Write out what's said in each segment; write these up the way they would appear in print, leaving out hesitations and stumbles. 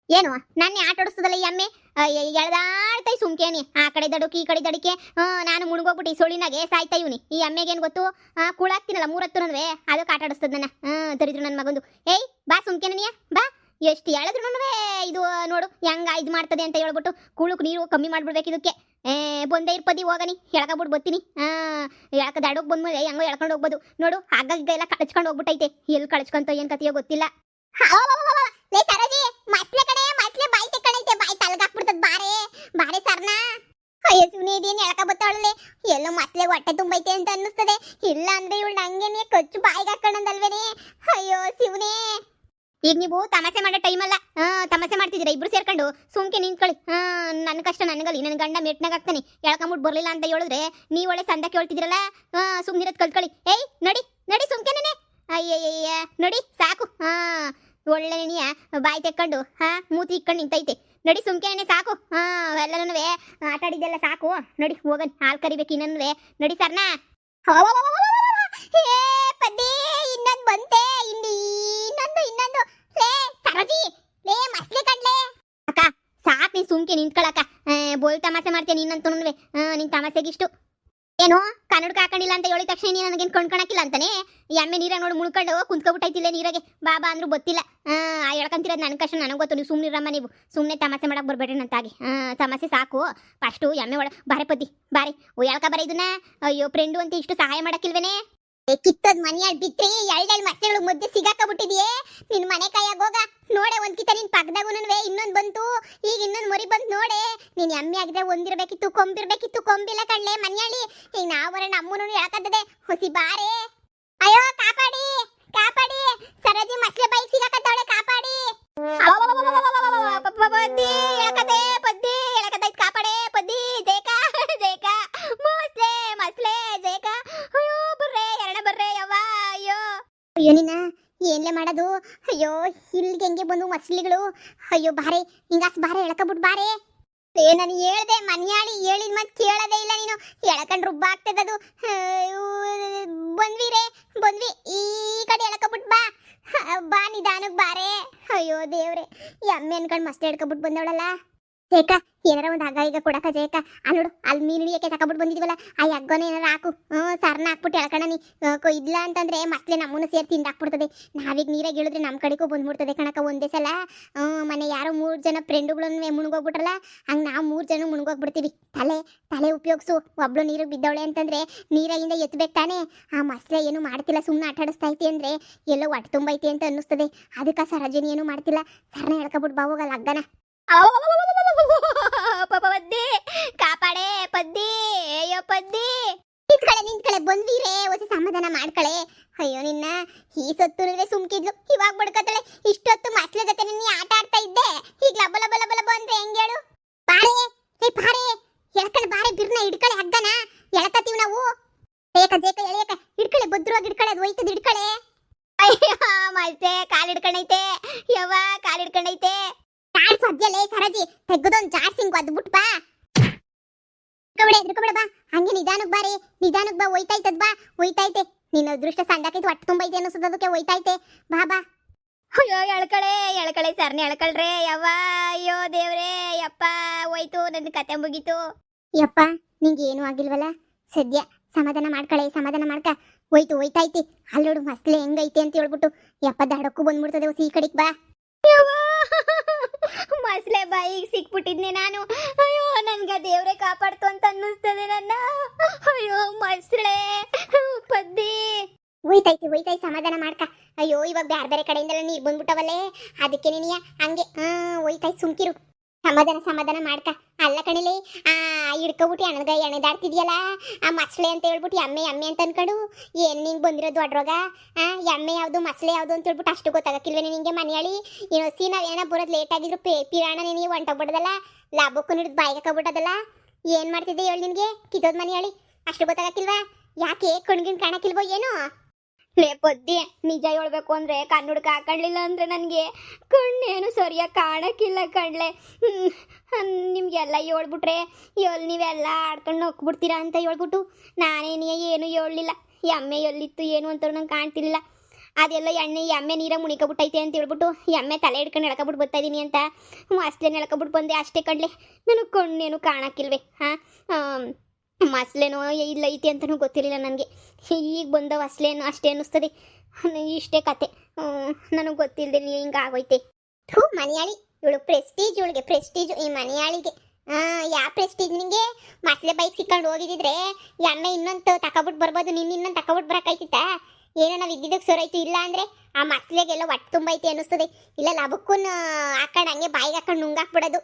ಏನು ನನ್ನೇ ಆಟ ಆಡಿಸ್ತದಲ್ಲ ಈ ಅಮ್ಮೆ ಎಳ್ದಾಡ್ತೈ ಸುಮ್ಕೇನಿ ಆ ಕಡೆ ದಡಕ್ಕೆ ಈ ಕಡೆ ದಡಕ್ಕೆ ನಾನು ಮುಳುಗೋಗ್ಬಿಟ್ಟು ಈ ಸೊಳಿನಾಗೆ ಸಾಯ್ತಾ ಇವನಿ ಈ ಅಮ್ಮೆಗೇನು ಗೊತ್ತು ಕುಳಾಕ್ತೀನಲ್ಲ ಮೂರತ್ತು ನನ್ವೆ ಅದಕ್ಕೆ ಆಟ ಆಡಿಸ್ತದ ನನ್ನ ತರಿದ್ರು ನನ್ನ ಮಗಂದು ಏಯ್ ಬಾ ಸುಮ್ಕೇನಿಯ ಬಾ ಎಷ್ಟು ಹೇಳಿದ್ರು ಇದು ನೋಡು ಹೆಂಗ ಇದು ಮಾಡ್ತದೆ ಅಂತ ಹೇಳ್ಬಿಟ್ಟು ಕುಳುಕ್ ನೀರು ಕಮ್ಮಿ ಮಾಡ್ಬಿಡ್ಬೇಕು ಇದಕ್ಕೆ ಬಂದೇ ಇರ್ಪದಿ ಹೋಗನಿ ಎಳ್ಕೊಬಿಟ್ಟು ಬರ್ತೀನಿ ಎಳ್ಕ ದಡೋಗಿ ಬಂದ್ಮೇಲೆ ಹೆಂಗೋ ಎಳ್ಕೊಂಡು ಹೋಗ್ಬೋದು ನೋಡು ಆಗ ಈಗ ಎಲ್ಲ ಕಳ್ಸ್ಕೊಂಡು ಹೋಗ್ಬಿಟ್ಟೈತೆ ಎಲ್ಲಿ ಕಳ್ಸ್ಕೊಂತ ಏನ್ ಕತೆಯೋ ಗೊತ್ತಿಲ್ಲ ಲೇ ಸರೋಜಿ ಮಸ್ಲೆ ಕಡೆ ಮಸ್ಲೆ ಬಾಯಿ ತೆಕ್ಕಣೈತೆ ಬಾಯಿ ತಲಗಾಕ್ಬಿಡ್ತದ ಬಾರೆ ಬಾರೆ ಸರ್ನ ಅಯ್ಯೋ ಸುನಿ ಇದೇನು ಎಳ್ಕ ಬತ್ತಾಳಲೆ ಎಲ್ಲೋ ಮಸ್ಲೆ ಹೊಟ್ಟೆ ತುಂಬೈತೆ ಅಂತ ಅನ್ನಿಸ್ತದೆ ಇಲ್ಲ ಅಂದ್ರೆ ಇವಳು ನಂಗೇನೆ ಕಚ್ಚು ಬಾಯಿಗೆ ಹಾಕೊಂಡಲ್ವೇನೆ ಅಯ್ಯೋ ಶಿವನೇ ಈಗ ನೀವು ತಮಾಷೆ ಮಾಡೋ ಟೈಮ್ ಅಲ್ಲ ತಮಾಷೆ ಮಾಡ್ತಿದ್ದೀರಾ ಇಬ್ರು ಸೇರ್ಕೊಂಡು ಸುಮ್ಕೆ ನಿಂತ್ಕೊಳ್ಳಿ ನನ್ನ ಕಷ್ಟ ನನಗಲ್ಲಿ ನನ್ನ ಗಂಡ ಮೆಟ್ನಾಗ ಹಾಕ್ತಾನೆ ಎಳ್ಕೊಂಬಿಟ್ಟು ಬರ್ಲಿಲ್ಲ ಅಂತ ಹೇಳಿದ್ರೆ ನೀವು ಒಳ್ಳೆ ಸಂದ ಕೇಳ್ತಿದ್ದೀರಲ್ಲ ಸುಮ್ನಿರೋದ್ ಕಲ್ತ್ಕೊಳ್ಳಿ ಏಯ್ ನಡಿ ನಡಿ ಸುಮ್ಕೆನೆ ಅಯ್ಯಯ್ಯ ನೋಡಿ ಸಾಕು ಒಳ್ಳೆ ನೆನೆಯ ಬಾಯಿ ತೆಕ್ಕೊಂಡು ಮೂತಿ ಇಕ್ಕೊಂಡು ನಿಂತೈತೆ ನಡಿ ಸುಮ್ಕೆನೆ ಸಾಕು ಎಲ್ಲನೂ ಆಟ ಆಡಿದ್ದೆಲ್ಲ ಸಾಕು ನೋಡಿ ಹೋಗನ್ ಹಾಲು ಕರಿಬೇಕು ಇನ್ನನ್ನುವೆ ನಡಿ ಸರ್ನಾ ಪದ್ದೇ ಇನ್ನೊಂದು ಬಂತೆ ಇನ್ನೊಂದು ಲೇ ಸರೋಜಿ ಲೇ ಮಸ್ಲೆ ಕಡ್ಲೆ ಅಕ್ಕ ಸಾಕು ನೀನ್ ಸುಮ್ಕೆ ನಿಂತ್ಕೊಳಕ್ಕ ಬೋಲ್ ತಮಾಷೆ ಮಾಡ್ತೇನೆ ನೀನಂತೂ ನಿನ್ ತಮಾಷೆಗಿಷ್ಟು ಏನೋ ಕನ್ನಡಕ ಹಾಕೊಂಡಿಲ್ಲ ಅಂತ ಹೇಳಿದ ತಕ್ಷಣ ನೀನು ನನಗೇನು ಕೊಂಡ್ಕೊಳಕಿಲ್ಲ ಅಂತಾನೆ ಎಮ್ಮೆ ನೀರಾಗ ನೋಡಿ ಮುಳ್ಕೊಂಡು ಕುಂತ್ಕೊಬಿಟ್ಟೈತಿಲ್ಲ ನೀರಾಗೆ ಬಾಬಾ ಅಂದ್ರೂ ಗೊತ್ತಿಲ್ಲ ಹೇಳ್ಕೊಂತಿರೋದು ನನ್ನ ಕಷ್ಟ ನನಗೆ ಗೊತ್ತು ನೀವು ಸುಮ್ಮನಿರಮ್ಮ ನೀವು ಸುಮ್ಮನೆ ತಮಾಷೆ ಮಾಡಕ್ಕೆ ಬರ್ಬೇಡ್ರಿ ನಂತಾಗಿ ತಮಾಷೆ ಸಾಕು ಫಸ್ಟು ಎಮ್ಮೆ ಒಳ ಬಾರೆ ಪದ್ದಿ ಬಾರೆ ಹೇಳ್ಕ ಬರ ಇದನ್ನ ಅಯ್ಯೋ ಫ್ರೆಂಡು ಅಂತ ಇಷ್ಟು ಸಹಾಯ ಮಾಡಕ್ಕಿಲ್ವೇನೆ ಕಿತ್ತದ್ ಮನೆಯಾಳ್ ಬಿಟ್ರಿ ಎರಡೆರಡು ಮಕ್ಕಳು ಮಧ್ಯೆ ಸಿಗಾಕಬಿಟ್ಟಿದ್ಯೆ ನಿನ್ ಮನೆ ಕೈಯಾಗ ಹೋಗ ನೋಡೆ ಒಂದ್ ಕಿತ್ತ ನಿನ್ ಪಕ್ಕದಾಗುನವೇ ಇನ್ನೊಂದ್ ಬಂತು ಈಗ ಇನ್ನೊಂದ್ ಮರಿ ಬಂತು ನೋಡೆ ನೀನ್ ಎಮ್ಮೆ ಆಗಿದ್ರೆ ಒಂದಿರ್ಬೇಕಿತ್ತು ಕೊಂಬಿಲ್ಲ ಕಣ್ಲೆ ಮನ್ಯಾಳಿ ಈಗ ನಾವರ ನಮ್ಮನು ಹೇಳ್ಕತ್ತದೆ ಹೊಸಿ ಬಾರೆ ಅಯ್ಯೋ ಕಾಪಾಡಿ ಸರಜಿ ಮಸ್ಲೆ ಬೈಕ್ ಸಿಗಾಕತ್ತವಳೆ ಕಾಪಾಡಿ ಪದ್ದಿ ಹೇಳಕತ್ತೈತ್ ಕಾಪಾಡೆ ಪದ್ದಿ ಜೇಕ ಮಸ್ಲೆ ಜೇಕ ಅಯ್ಯೋ ಬರ್ರೆ ಯವ್ವ ಅಯ್ಯೋ ನಿನ್ನ ಏನ್ಲೆ ಮಾಡೋದು ಅಯ್ಯೋ ಇಲ್ಲಿಗೆ ಹೆಂಗೆ ಬಂದು ಮಸ್ಲಿಗಳು ಅಯ್ಯೋ ಬಾರೆ ಹಿಂಗಾಸ್ ಬಾರೆ ಎಳ್ಕೊಬಿಟ್ಟು ಬಾರೆ ನಾನು ಹೇಳ್ದೆ ಮನ್ಯಾಳಿ ಹೇಳಿದ ಮತ್ತೆ ಕೇಳೋದೇ ಇಲ್ಲ ನೀನು ಎಳ್ಕೊಂಡು ರುಬ್ಬ ಆಗ್ತದದು ಬಂದ್ವಿ ಈ ಕಡೆ ಎಳ್ಕೊಬಿಟ್ಟು ಬಾ ನಿಧಾನಕ್ಕೆ ಬಾರೆ ಅಯ್ಯೋ ದೇವ್ರೆ ಈ ಅಮ್ಮೆ ಅನ್ಕೊಂಡು ಮಸ್ತ್ ಎಳ್ಕೊಬಿಟ್ಟು ಬಂದವಳಲ್ಲ ಜೇಕ ಏನಾರ ಒಂದು ಹಗ್ಗ ಈಗ ಕೊಡಕ ಜೇಕ ನೋಡು ಅಲ್ಲಿ ಮೀನು ಹಿಡಿಯಕ್ಕೆ ತಗೊಬಿಟ್ಟು ಬಂದಿದ್ವಲ್ಲ ಆ ಹಗ್ಗನ ಏನಾರ ಹಾಕು ಸರ್ನ ಹಾಕ್ಬಿಟ್ಟು ಎಳ್ಕಣನಿ ಇಲ್ಲ ಅಂತಂದ್ರೆ ಮಸ್ಲೆ ನಮ್ಮನ್ನು ಸೇರಿ ತಿಂದಾಕ್ಬಿಡ್ತದೆ ನಾವೀಗ ನೀರಾಗ ಇಳಿದ್ರೆ ನಮ್ಮ ಕಡೆಗೂ ಬಂದ್ಬಿಡ್ತದೆ ಕಣಕ ಒಂದೇ ಸಲ ಮನೆ ಯಾರೋ 3 ಜನ ಫ್ರೆಂಡುಗಳನ್ನು ಮುಳುಗೋಗ್ಬಿಟ್ರಲ್ಲ ಹಂಗೆ ನಾವು 3 ಜನ ಮುಳುಗೋಗ್ಬಿಡ್ತೀವಿ ತಲೆ ಉಪಯೋಗಿಸು ಒಬ್ಳು ನೀರಿಗೆ ಬಿದ್ದವಳೆ ಅಂತಂದ್ರೆ ನೀರಾಗಿಂದ ಎತ್ತಬೇಕು ತಾನೇ ಆ ಮಸ್ಲೆ ಏನು ಮಾಡ್ತಿಲ್ಲ ಸುಮ್ಮನೆ ಆಟ ಆಡಿಸ್ತಾ ಐತಿ ಅಂದ್ರೆ ಎಲ್ಲೋ ಹೊಟ್ಟೆ ತುಂಬೈತಿ ಅಂತ ಅನ್ನಿಸ್ತದೆ ಅದಕ್ಕೆ ಸರೋಜಿನಿ ಏನು ಮಾಡ್ತಿಲ್ಲ ಸರ್ನ ಎಳ್ಕೊಬಿಟ್ಟು ಬಾ ಹೋಗಲ್ಲ ಹಗ್ಗನ ಪದ್ದಿ ಕಾಪಾಡೆ ಪದ್ದಿ ಅಯ್ಯೋ ಪದ್ದಿ ನಿಂತ್ಕಳೆ ಬಂದ್ವೀರೇ ಹೊಸ ಸಮಾಧಾನ ಮಾಡ್ಕಳೆ ಅಯ್ಯೋ ನಿನ್ನ ಈ ಸೊತ್ತು ಸುಮ್ಕಿದ್ಲು ಇವಾಗ ಬಡ್ಕತ್ತಳೆ ಇಷ್ಟೊತ್ತು ಮಸ್ಲೆ ಜೊತೆ ನಿನ್ನ ಆಟ ಆಡ್ತಾ ಇದ್ದೆ ಈಗ ಲಬಲ ಬಂದ್ರೆ ಹೆಂಗ್ ಹೇಳು ಬಾರೆ ಎಳ್ಕಳೆ ಬಾರೆ ಬಿರ್ನ ಹಿಡ್ಕಳೆ ಹಗ್ಗನ ಎಳ್ಕತ್ತೀವಿ ನಾವು ಜೇಕ ಎಳೆಯಕ ಹಿಡ್ಕಳೆ ಭದ್ರವಾಗಿ ಹಿಡ್ಕಳೆ ಅದು ಹೋಯ್ತದ ಹಿಡ್ಕಳೆ ಅಯ್ಯೋ ಮಸ್ತೆ ಕಾಲ್ ಹಿಡ್ಕೊಂಡೈತೆ ಯವ್ವ ಕಾಲ್ ಹಿಡ್ಕೊಂಡೈತೆ ಸದ್ಯಲೇ ಸರಜಿ ತೆಗ್ಗದೊಂದು ಜಾರ್ಸಿಂಗ್ ಒದ್ಬಿಟ್ಟು ಬಾ ಎದ್ರಕಬೇಡ ಬಾ ಹಂಗೆ ನಿಧಾನಕ್ಕೆ ಬಾ ಹೋಯ್ತೈತೆ ನಿನ್ನ ಅದೃಷ್ಟ ಸಂಡಾಕೈತೆ ಹೊಟ್ಟೆ ತುಂಬೈತೆ ಅನ್ನಿಸೋದಕ್ಕೆ ಹೋಯ್ತೈತೆ ಬಾ ಅಯ್ಯೋ ಎಳ್ಕಳೆ ಸರ್ನೆ ಎಳ್ಕಳ್ರೆ ಯವ್ವ ಅಯ್ಯೋ ದೇವ್ರೇ ಯಪ್ಪ ಹೋಯ್ತು ನನ್ನ ಕತೆ ಮುಗೀತು ಯಪ್ಪ ನಿಂಗೆ ಏನೂ ಆಗಿಲ್ವಲ್ಲ ಸದ್ಯ ಸಮಾಧಾನ ಮಾಡ್ಕ ಹೋಯ್ತೈತಿ ಅಲ್ಲೋಡು ಮಸ್ಲೆ ಹೆಂಗೈತೆ ಅಂತ ಹೇಳ್ಬಿಟ್ಟು ಯಪ್ಪ ದಡಕ್ಕೂ ಬಂದ್ಬಿಡ್ತದೆ ಹೊಸ ಈ ಕಡೆಗೆ ಬಾ ಮಸ್ಲೆ ಬಾಯಿಗೆ ಸಿಕ್ಬಿಟ್ಟಿದ್ನೆ ನಾನು ಅಯ್ಯೋ ನನ್ಗೆ ದೇವ್ರೆ ಕಾಪಾಡ್ತು ಅಂತ ಅನ್ನಿಸ್ತದೆ ನನ್ನ ಅಯ್ಯೋ ಮಸ್ಲೆ ಪದ್ದಿ ಹೋಯ್ತೈತಿ ಸಮಾಧಾನ ಮಾಡ್ಕ ಅಯ್ಯೋ ಇವಾಗ ಬೇರೆ ಕಡೆಯಿಂದೆಲ್ಲ ನೀರು ಬಂದ್ಬಿಟ್ಟವಲ್ಲೇ ಅದಕ್ಕೆ ನೀನಿಯ ಹಂಗೆ ಹೋಯ್ತಾಯ್ತು ಸುಮ್ಕಿರು ಸಮಾಧಾನ ಮಾಡ್ಕ ಅಲ್ಲ ಕಣಿಲಿ ಹಿಡ್ಕೊಬಿಟ್ಟು ಎಣೆದಾಡ್ತಿದ್ಯಲ್ಲ ಆ ಮಸ್ಲೆ ಅಂತ ಹೇಳ್ಬಿಟ್ಟು ಎಮ್ಮೆ ಅಂತ ಅನ್ಕೊಂಡು ಏನ್ ನಿಂಗೆ ಬಂದಿರೋದು ಅಡ್ರೋಗ ಎಮ್ಮೆ ಯಾವುದು ಮಸ್ಲೆ ಯಾವುದು ಅಂತ ಹೇಳ್ಬಿಟ್ಟು ಅಷ್ಟು ಗೊತ್ತಾಗಕ್ಕಿಲ್ವೇನೆ ನಿಂಗೆ ಮನೆಯಾಳಿ ಇನ್ನೊಸಿ ನಾವೇನ ಬರೋದು ಲೇಟ್ ಆಗಿದ್ರು ಪಿರಾಣ ನಿನಗೆ ಹೊಂಟೋಗ್ಬಿಡೋದಲ್ಲ ಲಾಭಕ್ಕೂ ಹಿಡಿದು ಬಾಯಿಗೆ ಹಾಕೋಬಿಟ್ಟದಲ್ಲ ಏನ್ ಮಾಡ್ತಿದ್ದೆ ಹೇಳಿ ನಿನಗೆ ಕಿತ್ತೋದ್ ಮನೆಯಾಳಿ ಅಷ್ಟು ಗೊತ್ತಾಗಕ್ಕಿಲ್ವಾ ಯಾಕೆ ಕಣ್ಗಿನ್ ಕಾಣಕ್ಕಿಲ್ವೋ ಏನೋ ಲೇ ಪದ್ದಿ ನಿಜ ಹೇಳ್ಬೇಕು ಅಂದ್ರೆ ಕನ್ನಡಕ ಹಾಕೊಳ್ಳಿಲ್ಲ ಅಂದ್ರೆ ನನಗೆ ಕಣ್ಣೇನು ಸರಿಯಾಗಿ ಕಾಣಕ್ಕಿಲ್ಲ ಕಣ್ಲೆ ನಿಮ್ಗೆಲ್ಲ ಹೇಳ್ಬಿಟ್ರೆ ನೀವೆಲ್ಲ ಆಡ್ಕೊಂಡು ನೋಕ್ಬಿಡ್ತೀರಾ ಅಂತ ಹೇಳ್ಬಿಟ್ಟು ನಾನೇನೇ ಏನು ಹೇಳಲಿಲ್ಲ ಎಮ್ಮೆ ಎಲ್ಲಿತ್ತು ಏನು ಅಂತ ನಂಗೆ ಕಾಣ್ತಿರ್ಲಿಲ್ಲ ಅದೆಲ್ಲ ಎಣ್ಣೆ ಈ ಎಮ್ಮೆ ನೀರಾಗ ಮುಣಿಕೊಬಿಟ್ಟೈತೆ ಅಂತ ಹೇಳ್ಬಿಟ್ಟು ಈ ಎಮ್ಮೆ ತಲೆ ಹಿಡ್ಕೊಂಡು ಎಳ್ಕೊಬಿಟ್ಟು ಬರ್ತಾ ಇದೀನಿ ಅಂತ ಮಸ್ಲೇನು ಎಳ್ಕೊಬಿಟ್ಟು ಬಂದೆ ಅಷ್ಟೇ ಕಣ್ಲೆ. ನನಗೆ ಕಣ್ಣೇನು ಕಾಣಕ್ಕಿಲ್ವೇ ಹಾಂ ಮಸ್ಲೇನೋ ಇಲ್ಲ ಐತಿ ಅಂತಲೂ ಗೊತ್ತಿರಲಿಲ್ಲ ನನಗೆ. ಈಗ ಬಂದವ ಅಸ್ಲೇನು ಅಷ್ಟೇ ಅನ್ನಿಸ್ತದೆ. ಇಷ್ಟೇ ಕತೆ. ನನಗೆ ಗೊತ್ತಿಲ್ಲದೆ ನೀವು ಹಿಂಗೆ ಆಗೋಯ್ತೆ. ಥೂ ಮನೆಯಾಳಿ ಇವಳು ಪ್ರೆಸ್ಟೀಜ್, ಇವಳಿಗೆ ಪ್ರೆಸ್ಟೀಜು ಈ ಮನೆಯಾಳಿಗೆ. ಯಾವ ಪ್ರೆಸ್ಟೀಜ್ ನಿಂಗೆ? ಮಸ್ಲೆ ಬೈಕ್ ಸಿಕ್ಕೊಂಡು ಹೋಗಿದ್ದಿದ್ರೆ ಎಮ್ಮೆ ಇನ್ನೊಂದು ತಕೊಬಿಟ್ಟು ಬರ್ಬೋದು, ಇನ್ನೊಂದು ತಕೊಬಿಟ್ಟು ಬರೋಕ್ಕಾಯ್ತಿತ್ತ? ಏನೋ ನಾವು ಇದ್ದಿದ್ದಕ್ಕೆ ಸೊರೈತು. ಇಲ್ಲ ಅಂದರೆ ಆ ಮಸ್ಲೆಗೆಲ್ಲ ಹೊಟ್ಟೆ ತುಂಬೈತೆ ಅನ್ನಿಸ್ತದೆ. ಇಲ್ಲ ಲಬಕ್ಕೂನು ಹಾಕೊಂಡು ಹಂಗೆ ಬಾಯಿಗೆ ಹಾಕೊಂಡು ನುಂಗಾಕ್ಬಿಡೋದು.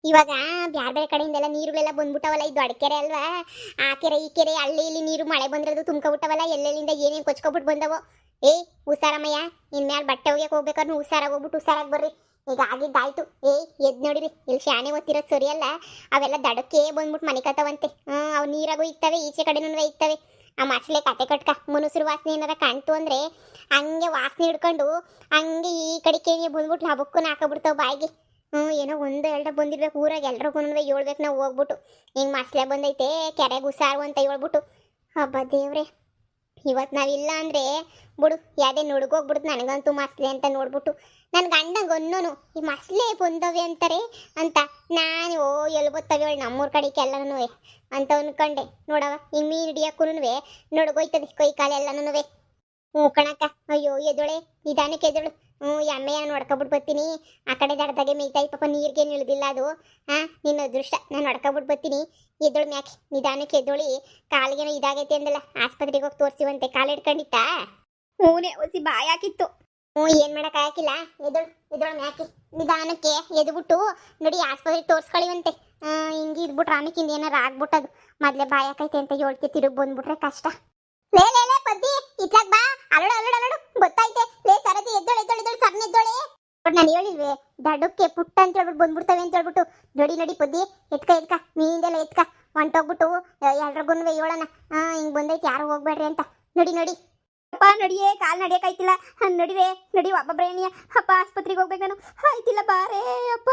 ಇವಾಗ ಬ್ಯಾರೆ ಬೇರೆ ಕಡೆಯಿಂದೆಲ್ಲ ನೀರುಗಳೆಲ್ಲ ಬಂದ್ಬಿಟ್ಟವಲ್ಲ, ಇದು ಅಡಕೆರೆ ಅಲ್ವಾ, ಆ ಕೆರೆ ಈ ಕೆರೆ ಅಲ್ಲಿ ಇಲ್ಲಿ ನೀರು ಮಳೆ ಬಂದಿರೋದು ತುಂಬ್ಕೊಬಿಟ್ಟವಲ್ಲ, ಎಲ್ಲೆಲ್ಲಿಂದ ಏನೇನು ಕೊಚ್ಕೊಬಿಟ್ಟು ಬಂದವೋ. ಹುಷಾರಮ್ಮಯ್ಯ, ಇನ್ಮ್ಯಾಲೆ ಬಟ್ಟೆ ಒಗ್ಯಕ್ಕೆ ಹೋಗ್ಬೇಕಾದ್ರೆ ಹುಷಾರಾಗಿ ಹೋಗ್ಬಿಟ್ಟು ಹುಷಾರಾಗಿ ಬರ್ರಿ. ಈಗ ಆಗಿದ್ದಾಯ್ತು. ಎದ್ ನೋಡಿರಿ, ಇಲ್ಲಿ ಶಾಣೆ ಓದ್ತಿರೋದು ಸರಿಯಲ್ಲ. ಅವೆಲ್ಲ ದಡಕ್ಕೆ ಬಂದ್ಬಿಟ್ಟು ಮನೆ ಕತ್ತವಂತೆ. ಅವು ನೀರಾಗೂ ಇರ್ತವೆ, ಈಚೆ ಕಡೆನೂ ಇರ್ತವೆ. ಆ ಮಸಲೆ ಕತೆ ಕಟ್ಕ ಮನುಷ್ಯರು ವಾಸನೆ ಏನಾರ ಕಾಣ್ತು ಅಂದರೆ ಹಂಗೆ ವಾಸನೆ ಹಿಡ್ಕೊಂಡು ಹಂಗೆ ಈ ಕಡೆ ಕೇಣಿಗೆ ಬಂದ್ಬಿಟ್ಟು ಹಬಕ್ಕೂ ಹಾಕಬಿಡ್ತಾವೆ ಬಾಯಿಗೆ. ಏನೋ ಒಂದು ಎರಡು ಬಂದಿರ್ಬೇಕು ಊರಾಗ ಎಲ್ರಿಗೂ ಹೇಳ್ಬೇಕು ನಾವು ಹೋಗ್ಬಿಟ್ಟು ಹಿಂಗೆ ಮಸಲೆ ಬಂದೈತೆ ಕೆರೆಗೆ ಹುಷಾರು ಅಂತ ಹೇಳ್ಬಿಟ್ಟು. ಹಬ್ಬ ದೇವ್ರೆ, ಇವತ್ತು ನಾವಿಲ್ಲ ಅಂದರೆ ಬಿಡು ಯಾವುದೇ ನುಡ್ಗೋಗ್ಬಿಡುತ್ತೆ ನನಗಂತೂ ಮಸಲೆ ಅಂತ ನೋಡ್ಬಿಟ್ಟು. ನನ್ನ ಗಂಡಂಗೆ ಅನ್ನೋನು ಈ ಮಸಲೆ ಬಂದವೆ ಅಂತಾರೆ ಅಂತ. ನಾನು ಎಲ್ಲಿ ಗೊತ್ತವೆ ಹೇಳಿ ನಮ್ಮೂರ ಕಡೆಗೆಲ್ಲನೂ ಅಂತ ಅನ್ಕೊಂಡೆ. ನೋಡವ ಈ ಮೀನು ಹಿಡಿಯೋಕ್ಕೂ ನಡ್ಗೋಯ್ತದೆ ಕೈ ಕಾಲೆಲ್ಲನೂ. ಕಣಕ್ಕ, ಅಯ್ಯೋ ಎದೊಳೆ ನಿಧಾನಕ್ಕೆ ಎದೊಳು. ಎಮ್ಮೆಯ ನೋಡ್ಕೊಬಿಟ್ಟು ಬರ್ತೀನಿ. ಆ ಕಡೆ ದಡದಾಗೆ ಮೇಯ್ತಾಯಿ ಪಾಪ, ನೀರಿಗೇನು ಇಳಿದಿಲ್ಲ ಅದು. ನಿನ್ನ ಅದೃಷ್ಟ, ನಾನು ನೋಡ್ಕೊಬಿಟ್ಟು ಬರ್ತೀನಿ. ಎದೊಳು ಮ್ಯಾಕೆ ನಿಧಾನಕ್ಕೆ ಎದೊಳಿ. ಕಾಲಿಗೇನೋ ಇದಾಗೈತೆ ಅಂದಲ್ಲ, ಆಸ್ಪತ್ರೆಗೆ ಹೋಗಿ ತೋರಿಸಿವಂತೆ. ಕಾಲು ಹಿಡ್ಕೊಂಡಿತ್ತಾ? ಹೂನೇ ಒಸಿ ಬಾಯಿ ಹಾಕಿತ್ತು. ಏನು ಮಾಡೋಕ್ಕಾಗಿಲ್ಲ. ಎದೊಳು ಮ್ಯಾಕೆ ನಿಧಾನಕ್ಕೆ ಎದ್ಬಿಟ್ಟು ನೋಡಿ ಆಸ್ಪತ್ರೆಗೆ ತೋರಿಸ್ಕೊಳ್ಳಿವಂತೆ. ಹಿಂಗೆ ಇದ್ಬಿಟ್ರೆ ಆಮೇಕಿಂದ ಏನಾರು ಆಗ್ಬಿಟ್ಟದು. ಮೊದಲೇ ಬಾಯಿ ಹಾಕೈತೆ ಅಂತ ಹೇಳ್ತಿ, ತಿರುಗಿ ಬಂದ್ಬಿಟ್ರೆ ಕಷ್ಟ. ಲೇ ಪದ್ದಿ ಇತ್ಲಾಗ ಬಾ, ಅಲೋಡು ಅಲೋಡು ಅಲೋಡು ಗೊತ್ತೈತೆ. ಲೇ ಸರದಿ ಎದ್ದೊಳೆ ಸರ್ನ ಎದ್ದೊಳೆ. ನಾನು ಹೇಳಿಲ್ವೇ ದಡಕ್ಕೆ ಪುಟ್ಟ ಅಂತ ಹೇಳ್ಬಿಟ್ಟು ಬಂದ್ಬಿಡ್ತವೆ ಅಂತ ಹೇಳ್ಬಿಟ್ಟು. ನಡಿ ಪದ್ದಿ ಎತ್ಕ ಮೀನಿಂದೆಲ್ಲ ಎತ್ಕ ಹೊಂಟೋಗ್ಬಿಟ್ಟು ಎಲ್ರಿಗೂ ಹೇಳೋಣ ಹಿಂಗೆ ಬಂದೈತೆ ಯಾರು ಹೋಗ್ಬೇಡ್ರಿ ಅಂತ. ನಡಿ ಅಪ್ಪ ನಡಿಯೇ, ಕಾಲು ನಡಿಯೋಕ್ಕಾಯ್ತಿಲ್ಲ. ನಡಿ ಒಬ್ಬೊಬ್ಬರೇನಿಯ ಅಪ್ಪ ಆಸ್ಪತ್ರೆಗೆ ಹೋಗ್ಬೇಕು ನಾನು. ಆಯ್ತಿಲ್ಲ ಬಾರೇ ಅಪ್ಪ.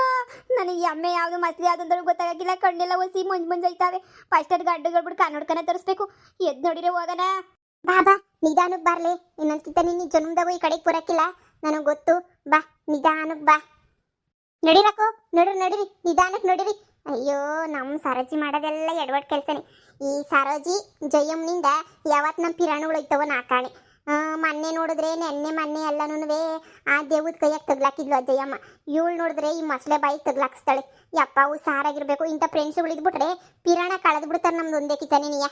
ನನಗೆ ಎಮ್ಮೆ ಯಾವುದು ಮಸಲಿ ಯಾವುದು ಅಂತ ಗೊತ್ತಾಗಿಲ್ಲ. ಕಣ್ಣೆಲ್ಲ ಒಸಿ ಮಂಜೈತಾವೆ. ಫಸ್ಟ್ ಅದು ಗಡ್ಡುಗಳ್ಬಿಟ್ಟು ಕನ್ನಡಕನ ತರಿಸ್ಬೇಕು. ಎದ್ದು ನೋಡಿರೆ ಹೋಗೋಣ. ಬಾ ನಿಧಾನಕ್ಕೆ ಬಾರ್ಲೆ. ಇನ್ನೊಂದ್ಕಿಂತ ನಿನ್ನ ಜನ್ಮದಾಗೂ ಈ ಕಡೆಗೆ ಬರೋಕ್ಕಿಲ್ಲ ನನಗೆ ಗೊತ್ತು. ಬಾ ನಿಧಾನಕ್ಕೆ ಬಾ. ನಡಿರಕು ನಡಿರಿ ನಿಧಾನಕ್ಕೆ ನಡಿರಿ. ಅಯ್ಯೋ ನಮ್ಮ ಸರೋಜಿ ಮಾಡೋದೆಲ್ಲ ಎಡವಟ್ ಕೆಲಸನೇ. ಈ ಸರೋಜಿ ಜಯಮ್ಮನಿಂದ ಯಾವತ್ತು ನಮ್ಮ ಪಿರಾಣಗಳು ಹೋಯ್ತವ ನಾಕಾಣೆ. ಮೊನ್ನೆ ನೋಡಿದ್ರೆ ಮೊನ್ನೆ ಎಲ್ಲನೂ ಆ ದೇವದ ಕೈಯಾಗ ತಗ್ಲಾಕಿದ್ಲು ಆ ಜಯಮ್ಮ. ಇವಳು ನೋಡಿದ್ರೆ ಈ ಮಸಲೆ ಬಾಯಿಗೆ ತಗ್ಲಾಕಿಸ್ತಾಳೆ. ಯಪ್ಪ ಹುಷಾರಾಗಿರ್ಬೇಕು. ಇಂಥ ಫ್ರೆಂಡ್ಸ್ಗಳು ಇದ್ಬಿಟ್ರೆ ಪಿರಾಣ ಕಳೆದು ಬಿಡ್ತಾರೆ ನಮ್ದು ಒಂದೇ ಕಿತಾನೆ ನೀಯ.